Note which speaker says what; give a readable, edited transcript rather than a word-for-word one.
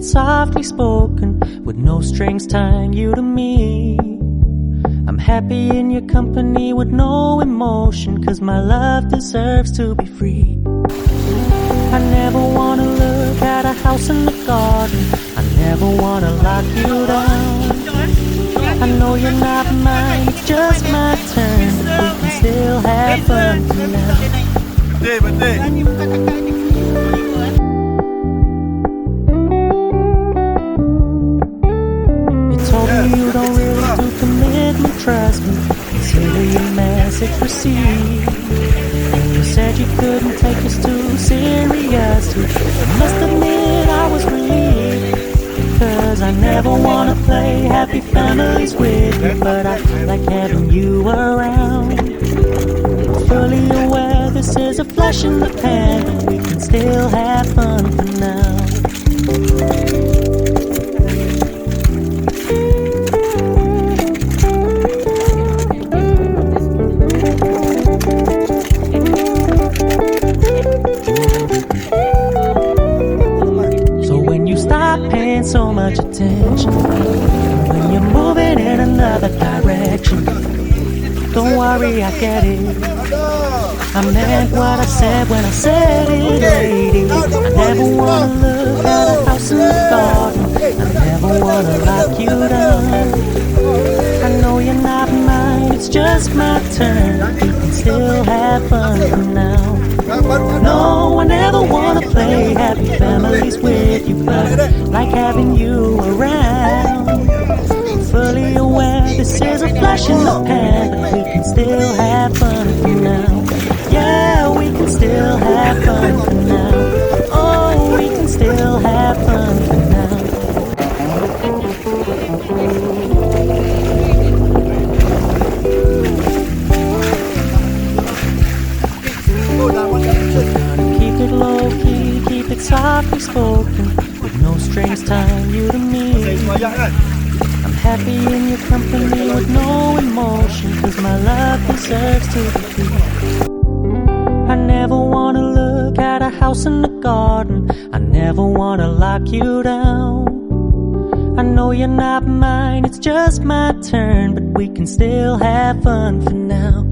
Speaker 1: softly spoken, with no strings tying you to me. I'm happy in your company with no emotion, 'cause my love deserves to be free. I never wanna look at a house in the garden, I never wanna lock you down. I know you're not mine, it's just my turn, but we can still have fun for now. You told me you don't really do commitment, trust me, consider your message received. And you said you couldn't take us too seriously. I must admit I was relieved, 'cause I never wanna play happy families with you, but I like having you around. Fully aware this is a flash in the pan, but we can still have fun for now. So much attention when you're moving in another direction. Don't worry, I get it. I meant what I said when I said it, lady. I never wanna look at a house in the garden, I never wanna lock you down. I know you're not mine, it's just my turn, we can still have fun for now. No, I never wanna play happy families with you, but I like having you around. Fully aware this is a flash in the pan, but we can still have fun for now. Yeah, we can still have fun for now. Oh, we can still have fun for now. Keep it low key, keep it softly spoken, with no strings tying you to me. I'm happy in your company with no emotion, 'cause my love deserves to be free. I never wanna look at a house in the garden, I never wanna lock you down. I know you're not mine, it's just my turn, but we can still have fun for now.